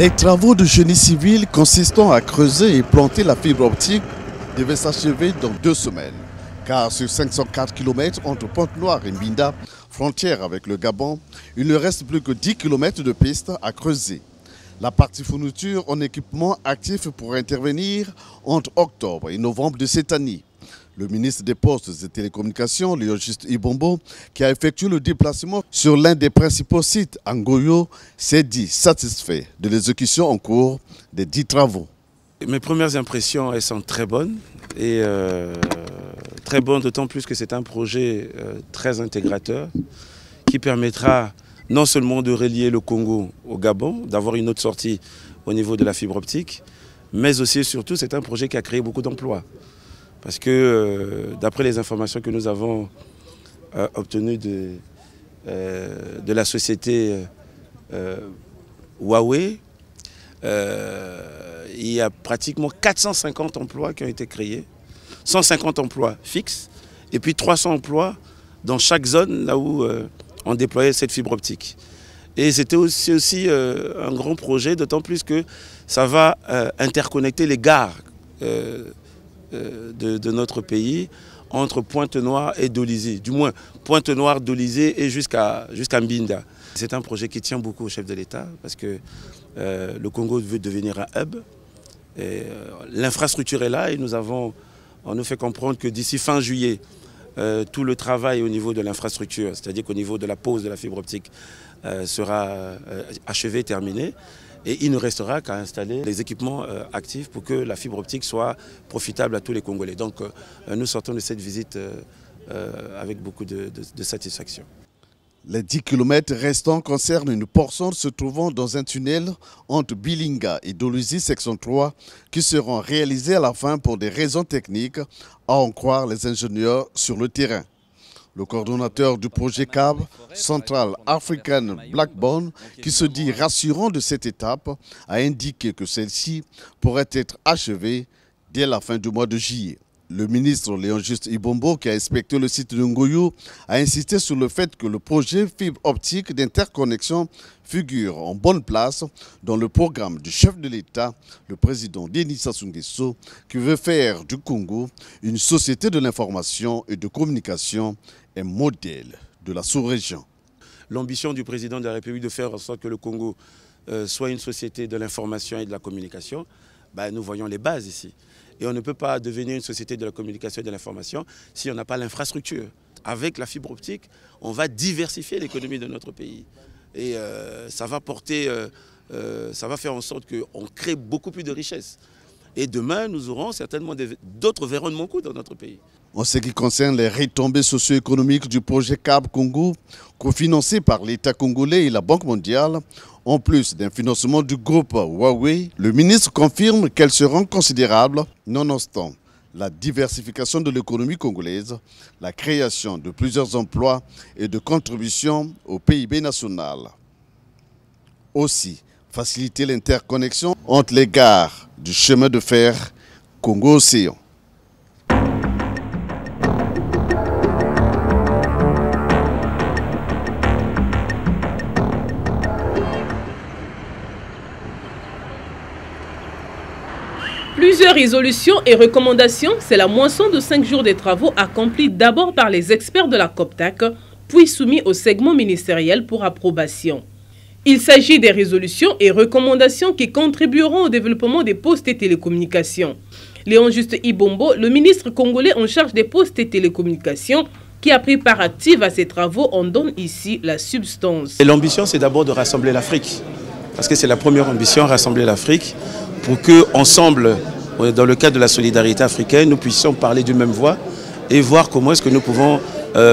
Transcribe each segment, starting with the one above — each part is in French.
Les travaux de génie civil consistant à creuser et planter la fibre optique devaient s'achever dans 2 semaines. Car sur 504 km entre Pointe-Noire et Mbinda, frontière avec le Gabon, il ne reste plus que 10 km de pistes à creuser. La partie fourniture en équipement actif pourrait intervenir entre octobre et novembre de cette année. Le ministre des Postes et Télécommunications, Léon-Juste Ibombo, qui a effectué le déplacement sur l'un des principaux sites, Ngoyo, s'est dit satisfait de l'exécution en cours des 10 travaux. Mes premières impressions, elles sont très bonnes. Et très bonnes d'autant plus que c'est un projet très intégrateur qui permettra non seulement de relier le Congo au Gabon, d'avoir une autre sortie au niveau de la fibre optique, mais aussi et surtout c'est un projet qui a créé beaucoup d'emplois. Parce que d'après les informations que nous avons obtenues de la société Huawei, il y a pratiquement 450 emplois qui ont été créés, 150 emplois fixes et puis 300 emplois dans chaque zone là où on déployait cette fibre optique. Et c'était aussi un grand projet, d'autant plus que ça va interconnecter les gares de notre pays entre Pointe-Noire et Dolizé, du moins Pointe-Noire, Dolizé et jusqu'à Mbinda. C'est un projet qui tient beaucoup au chef de l'État parce que le Congo veut devenir un hub. L'infrastructure est là et on nous fait comprendre que d'ici fin juillet, tout le travail au niveau de l'infrastructure, c'est-à-dire qu'au niveau de la pose de la fibre optique, sera achevé, terminé. Et il ne restera qu'à installer les équipements actifs pour que la fibre optique soit profitable à tous les Congolais. Donc nous sortons de cette visite avec beaucoup de satisfaction. Les 10 km restants concernent une portion se trouvant dans un tunnel entre Bilinga et Dolizé section 3 qui seront réalisés à la fin pour des raisons techniques, à en croire les ingénieurs sur le terrain. Le coordonnateur du projet CAB, Central African Blackbone, qui se dit rassurant de cette étape, a indiqué que celle-ci pourrait être achevée dès la fin du mois de juillet. Le ministre Léon-Juste Ibombo, qui a inspecté le site de Ngoyo, a insisté sur le fait que le projet fibre optique d'interconnexion figure en bonne place dans le programme du chef de l'État, le président Denis Sassou Nguesso, qui veut faire du Congo une société de l'information et de communication, un modèle de la sous-région. L'ambition du président de la République de faire en sorte que le Congo soit une société de l'information et de la communication, nous voyons les bases ici. Et on ne peut pas devenir une société de la communication et de l'information si on n'a pas l'infrastructure. Avec la fibre optique, on va diversifier l'économie de notre pays. Et ça va faire en sorte qu'on crée beaucoup plus de richesses. Et demain, nous aurons certainement d'autres verrons de mon coup dans notre pays. En ce qui concerne les retombées socio-économiques du projet CAB Congo, cofinancé par l'État congolais et la Banque mondiale, en plus d'un financement du groupe Huawei, le ministre confirme qu'elles seront considérables, nonobstant la diversification de l'économie congolaise, la création de plusieurs emplois et de contributions au PIB national. Aussi, faciliter l'interconnexion entre les gares du chemin de fer Congo-Océan. Plusieurs résolutions et recommandations, c'est la moisson de 5 jours de travaux accomplis d'abord par les experts de la COPTAC, puis soumis au segment ministériel pour approbation. Il s'agit des résolutions et recommandations qui contribueront au développement des postes et télécommunications. Léon-Juste Ibombo, le ministre congolais en charge des postes et télécommunications, qui a pris part active à ces travaux, en donne ici la substance. L'ambition, c'est d'abord de rassembler l'Afrique. Parce que c'est la première ambition, rassembler l'Afrique, pour qu'ensemble, dans le cadre de la solidarité africaine, nous puissions parler d'une même voix et voir comment est-ce que nous pouvons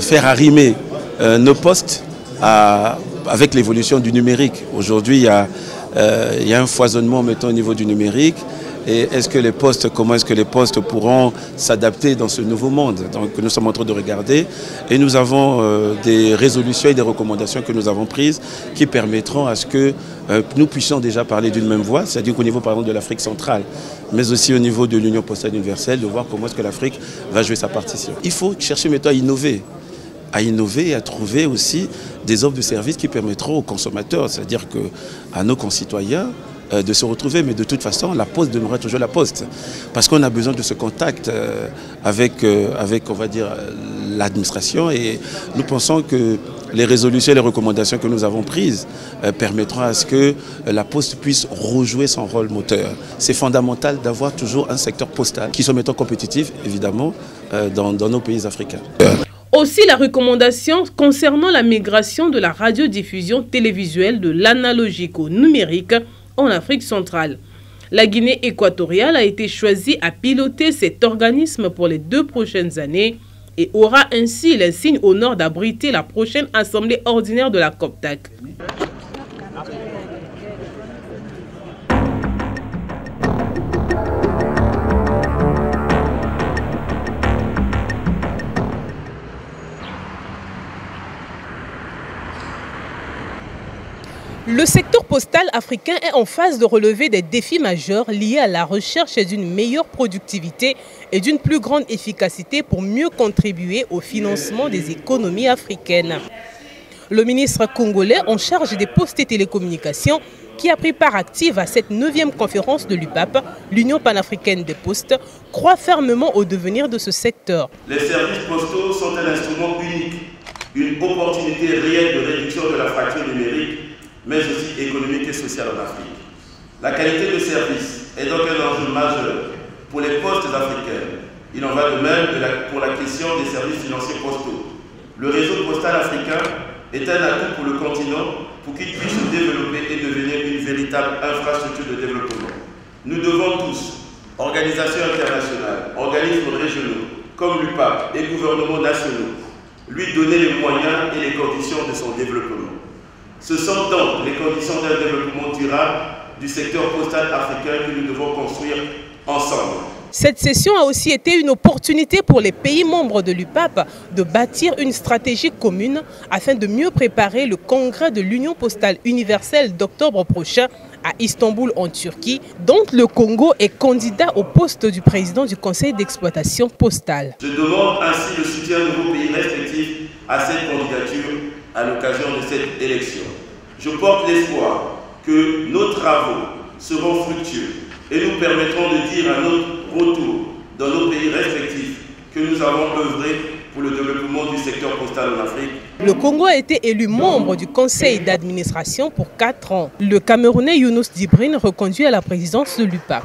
faire arrimer nos postes avec l'évolution du numérique. Aujourd'hui, il y a un foisonnement mettons, au niveau du numérique. Et comment est-ce que les postes pourront s'adapter dans ce nouveau monde? Donc nous sommes en train de regarder et nous avons des résolutions et des recommandations que nous avons prises qui permettront à ce que nous puissions déjà parler d'une même voix, c'est-à-dire qu'au niveau par exemple de l'Afrique centrale, mais aussi au niveau de l'Union postale universelle, de voir comment est-ce que l'Afrique va jouer sa partition. Il faut chercher maintenant à innover et à trouver aussi des offres de services qui permettront aux consommateurs, c'est-à-dire à nos concitoyens, de se retrouver. Mais de toute façon, la Poste demeurera toujours la Poste. Parce qu'on a besoin de ce contact avec on va dire, l'administration. Et nous pensons que les résolutions et les recommandations que nous avons prises permettront à ce que la Poste puisse rejouer son rôle moteur. C'est fondamental d'avoir toujours un secteur postal qui soit maintenant compétitif, évidemment, dans nos pays africains. Aussi la recommandation concernant la migration de la radiodiffusion télévisuelle de l'analogique au numérique en Afrique centrale. La Guinée équatoriale a été choisie à piloter cet organisme pour les 2 prochaines années et aura ainsi l'insigne honneur d'abriter la prochaine assemblée ordinaire de la COPTAC. Le secteur postal africain est en phase de relever des défis majeurs liés à la recherche d'une meilleure productivité et d'une plus grande efficacité pour mieux contribuer au financement des économies africaines. Le ministre congolais en charge des postes et télécommunications, qui a pris part active à cette 9e conférence de l'UPAP, l'Union panafricaine des postes, croit fermement au devenir de ce secteur. Les services postaux sont un instrument unique, une opportunité réelle de réduction de la fracture numérique, mais aussi économique et sociale en Afrique. La qualité de service est donc un enjeu majeur pour les postes africains. Il en va de même pour la question des services financiers postaux. Le réseau postal africain est un atout pour le continent pour qu'il puisse se développer et devenir une véritable infrastructure de développement. Nous devons tous, organisations internationales, organismes régionaux, comme l'UPAP et gouvernements nationaux, lui donner les moyens et les conditions de son développement. Ce sont donc les conditions d'un développement durable du secteur postal africain que nous devons construire ensemble. Cette session a aussi été une opportunité pour les pays membres de l'UPAP de bâtir une stratégie commune afin de mieux préparer le congrès de l'Union postale universelle d'octobre prochain à Istanbul en Turquie, dont le Congo est candidat au poste du président du conseil d'exploitation postale. Je demande ainsi le soutien de vos pays respectifs à cette candidature à l'occasion de cette élection. Je porte l'espoir que nos travaux seront fructueux et nous permettront de dire à notre retour dans nos pays respectifs que nous avons œuvré pour le développement du secteur postal en Afrique. Le Congo a été élu membre du conseil d'administration pour 4 ans. Le Camerounais Younous Dibrine reconduit à la présidence de l'UPAP.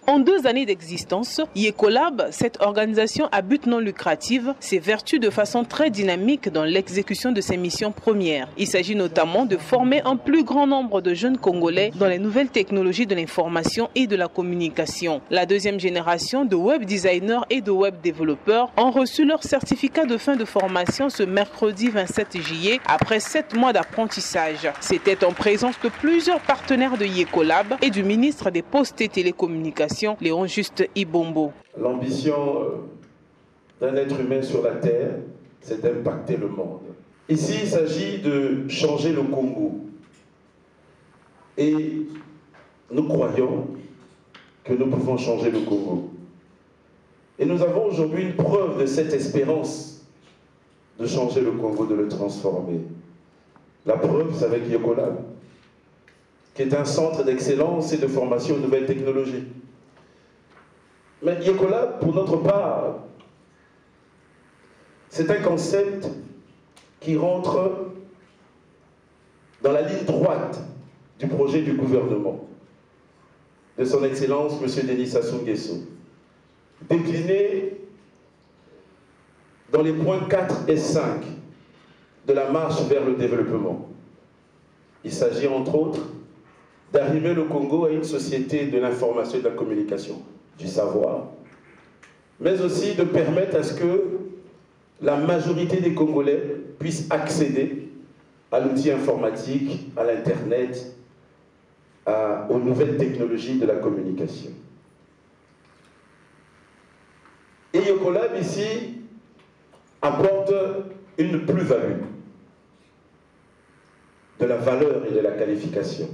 En 2 années d'existence, Yecolab, cette organisation à but non lucratif, s'évertue de façon très dynamique dans l'exécution de ses missions premières. Il s'agit notamment de former un plus grand nombre de jeunes Congolais dans les nouvelles technologies de l'information et de la communication. La 2e génération de web designers et de web développeurs ont reçu leur certificat de fin de formation ce mercredi 27 juillet après 7 mois d'apprentissage. C'était en présence de plusieurs partenaires de Yecolab et du ministre des Postes et Télécommunications, Léon Juste Ibombo. L'ambition d'un être humain sur la terre, c'est d'impacter le monde. Ici, il s'agit de changer le Congo. Et nous croyons que nous pouvons changer le Congo. Et nous avons aujourd'hui une preuve de cette espérance de changer le Congo, de le transformer. La preuve, c'est avec Yecolab, qui est un centre d'excellence et de formation aux nouvelles technologies. Mais Yecolab, pour notre part, c'est un concept qui rentre dans la ligne droite du projet du gouvernement, de son Excellence M. Denis Sassou Nguesso, décliné dans les points 4 et 5 de la marche vers le développement. Il s'agit entre autres d'arriver le Congo à une société de l'information et de la communication, du savoir, mais aussi de permettre à ce que la majorité des Congolais puissent accéder à l'outil informatique, à l'Internet, aux nouvelles technologies de la communication. Et Yecolab ici apporte une plus-value de la valeur et de la qualification,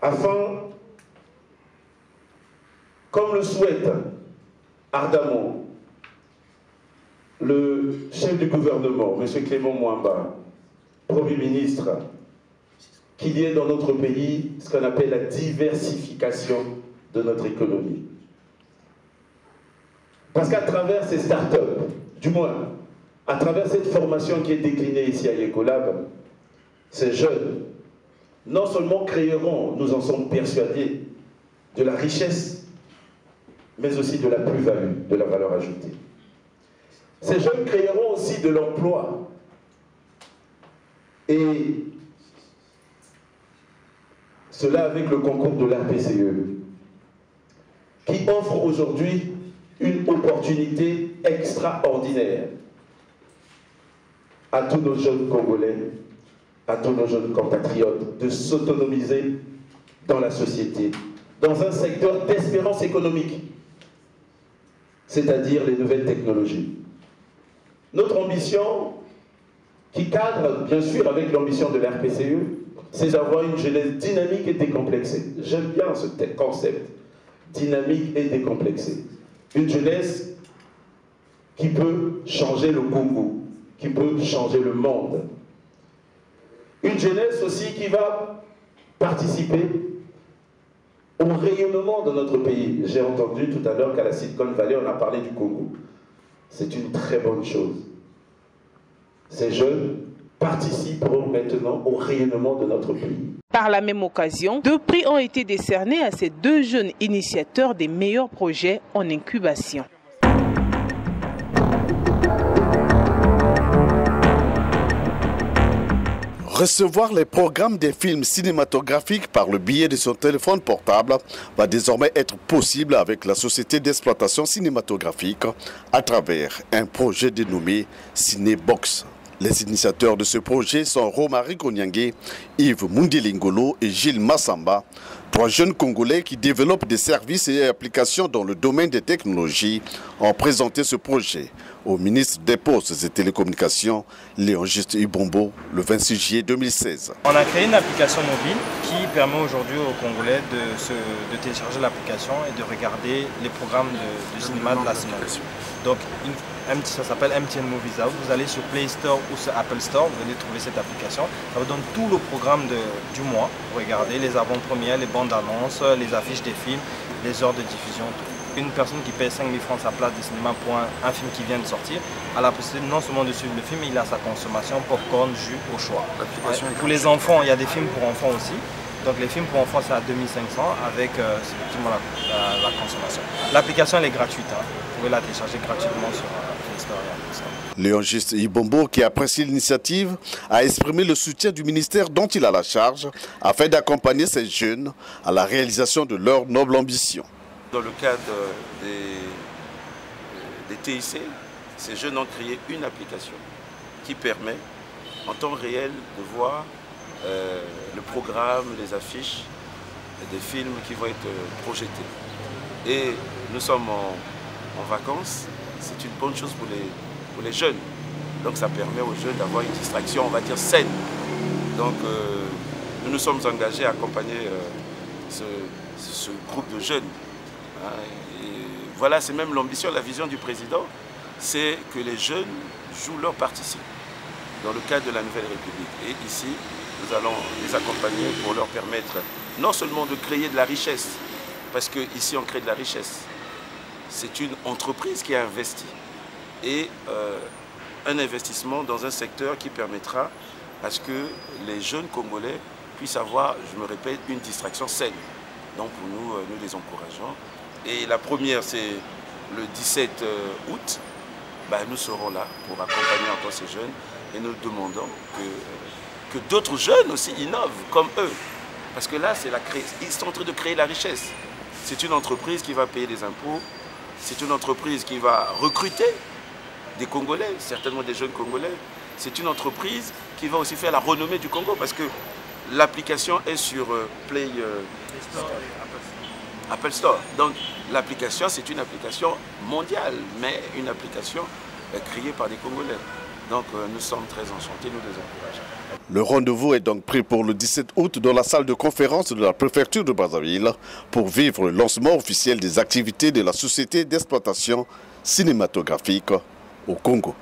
afin Comme le souhaite ardemment le chef du gouvernement, M. Clément Mwamba, Premier ministre, qu'il y ait dans notre pays ce qu'on appelle la diversification de notre économie. Parce qu'à travers ces start-up, du moins, à travers cette formation qui est déclinée ici à Ecolab, ces jeunes, non seulement créeront, nous en sommes persuadés, de la richesse, mais aussi de la plus-value, de la valeur ajoutée. Ces jeunes créeront aussi de l'emploi. Et cela avec le concours de l'RPCE, qui offre aujourd'hui une opportunité extraordinaire à tous nos jeunes Congolais, à tous nos jeunes compatriotes, de s'autonomiser dans la société, dans un secteur d'espérance économique, c'est-à-dire les nouvelles technologies. Notre ambition, qui cadre bien sûr avec l'ambition de l'RPCE, c'est d'avoir une jeunesse dynamique et décomplexée. J'aime bien ce concept, dynamique et décomplexée. Une jeunesse qui peut changer le Congo, qui peut changer le monde. Une jeunesse aussi qui va participer au rayonnement de notre pays. J'ai entendu tout à l'heure qu'à la Silicon Valley, on a parlé du Congo. C'est une très bonne chose. Ces jeunes participeront maintenant au rayonnement de notre pays. Par la même occasion, 2 prix ont été décernés à ces 2 jeunes initiateurs des meilleurs projets en incubation. Recevoir les programmes des films cinématographiques par le biais de son téléphone portable va désormais être possible avec la société d'exploitation cinématographique à travers un projet dénommé Cinébox. Les initiateurs de ce projet sont Romary Konyangé, Yves Mundilingolo et Gilles Massamba, 3 jeunes Congolais qui développent des services et applications dans le domaine des technologies, ont présenté ce projet au ministre des Postes et Télécommunications, Léon Juste Ibombo, le 26 juillet 2016. On a créé une application mobile qui permet aujourd'hui aux Congolais de télécharger l'application et de regarder les programmes de cinéma de la semaine. Donc, ça s'appelle MTN Movies Out. Vous allez sur Play Store ou sur Apple Store, vous allez trouver cette application. Ça vous donne tout le programme du mois. Vous regardez les avant-premières, les bandes annonces, les affiches des films, les heures de diffusion, tout. Une personne qui paie 5 000 francs sa place de cinéma pour un film qui vient de sortir a la possibilité non seulement de suivre le film, mais il a sa consommation, popcorn, jus au choix. Pour les enfants, il y a des films pour enfants aussi. Donc les films pour enfants, c'est à 2500 avec effectivement la consommation. L'application, elle est gratuite. Vous pouvez la télécharger gratuitement sur Play Store. Léon Juste Ibombo, qui apprécie l'initiative, a exprimé le soutien du ministère dont il a la charge afin d'accompagner ces jeunes à la réalisation de leur noble ambition. Dans le cadre des TIC, ces jeunes ont créé une application qui permet en temps réel de voir le programme, les affiches des films qui vont être projetés. Et nous sommes en vacances, c'est une bonne chose pour les jeunes. Donc ça permet aux jeunes d'avoir une distraction, on va dire, saine. Donc nous nous sommes engagés à accompagner ce groupe de jeunes. Et voilà, c'est même l'ambition, la vision du président, c'est que les jeunes jouent leur partition dans le cadre de la Nouvelle République. Et ici, nous allons les accompagner pour leur permettre non seulement de créer de la richesse, parce qu'ici on crée de la richesse, c'est une entreprise qui a investi, et un investissement dans un secteur qui permettra à ce que les jeunes Congolais puissent avoir, je me répète, une distraction saine. Donc pour nous, nous les encourageons. Et la première, c'est le 17 août. Nous serons là pour accompagner encore ces jeunes et nous demandons que d'autres jeunes aussi innovent comme eux. Parce que là, ils sont en train de créer la richesse. C'est une entreprise qui va payer des impôts, c'est une entreprise qui va recruter des Congolais, certainement des jeunes Congolais. C'est une entreprise qui va aussi faire la renommée du Congo parce que l'application est sur Play Store. Apple Store. Donc l'application, c'est une application mondiale, mais une application créée par des Congolais. Donc nous sommes très enchantés, nous les encourageons. Le rendez-vous est donc pris pour le 17 août dans la salle de conférence de la préfecture de Brazzaville pour vivre le lancement officiel des activités de la société d'exploitation cinématographique au Congo.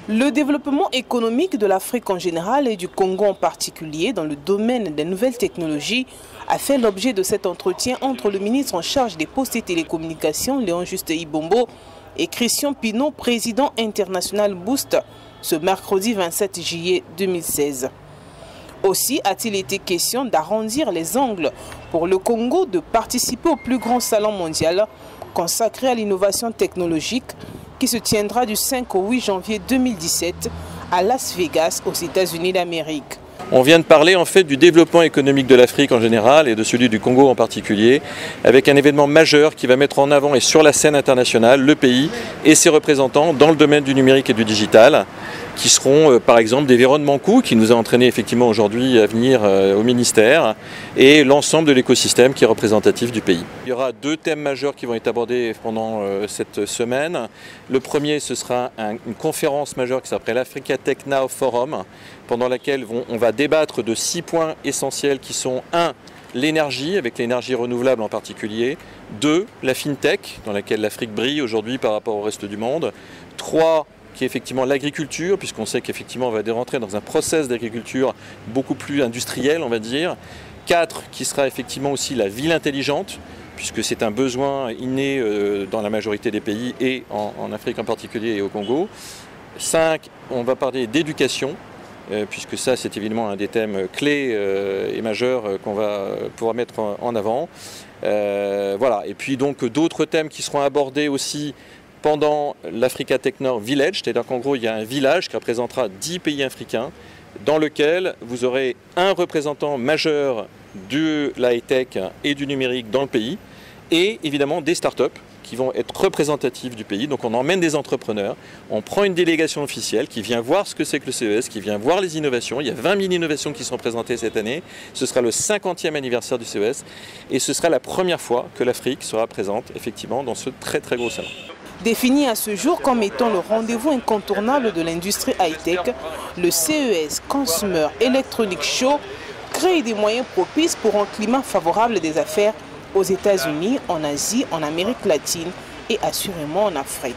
Le développement économique de l'Afrique en général et du Congo en particulier dans le domaine des nouvelles technologies a fait l'objet de cet entretien entre le ministre en charge des postes et télécommunications, Léon Juste Ibombo, et Christian Pinot, président international Boost, ce mercredi 27 juillet 2016. Aussi a-t-il été question d'arrondir les angles pour le Congo de participer au plus grand salon mondial consacré à l'innovation technologique qui se tiendra du 5 au 8 janvier 2017 à Las Vegas, aux États-Unis d'Amérique. On vient de parler en fait du développement économique de l'Afrique en général et de celui du Congo en particulier, avec un événement majeur qui va mettre en avant et sur la scène internationale le pays et ses représentants dans le domaine du numérique et du digital, qui seront par exemple des Véron Mankou, qui nous a entraîné effectivement aujourd'hui à venir au ministère, et l'ensemble de l'écosystème qui est représentatif du pays. Il y aura deux thèmes majeurs qui vont être abordés pendant cette semaine. Le premier, ce sera une conférence majeure qui s'appelle l'Africa Tech Now Forum, pendant laquelle on va débattre de 6 points essentiels qui sont 1. L'énergie, avec l'énergie renouvelable en particulier. 2. La FinTech, dans laquelle l'Afrique brille aujourd'hui par rapport au reste du monde. 3. Qui est effectivement l'agriculture, puisqu'on sait qu'effectivement on va rentrer dans un process d'agriculture beaucoup plus industriel, on va dire. 4. Qui sera effectivement aussi la ville intelligente, puisque c'est un besoin inné dans la majorité des pays et en Afrique en particulier et au Congo. 5. On va parler d'éducation, puisque ça c'est évidemment un des thèmes clés et majeurs qu'on va pouvoir mettre en avant. Voilà. Et puis donc d'autres thèmes qui seront abordés aussi pendant l'Africa Tech Nord Village, c'est-à-dire qu'en gros il y a un village qui représentera 10 pays africains, dans lequel vous aurez un représentant majeur de la high-tech et du numérique dans le pays, et évidemment des startups qui vont être représentatives du pays. Donc on emmène des entrepreneurs, on prend une délégation officielle qui vient voir ce que c'est que le CES, qui vient voir les innovations. Il y a 20 000 innovations qui sont présentées cette année. Ce sera le 50e anniversaire du CES et ce sera la première fois que l'Afrique sera présente effectivement dans ce très très gros salon. Défini à ce jour comme étant le rendez-vous incontournable de l'industrie high-tech, le CES Consumer Electronics Show crée des moyens propices pour un climat favorable des affaires aux États-Unis, en Asie, en Amérique latine et assurément en Afrique.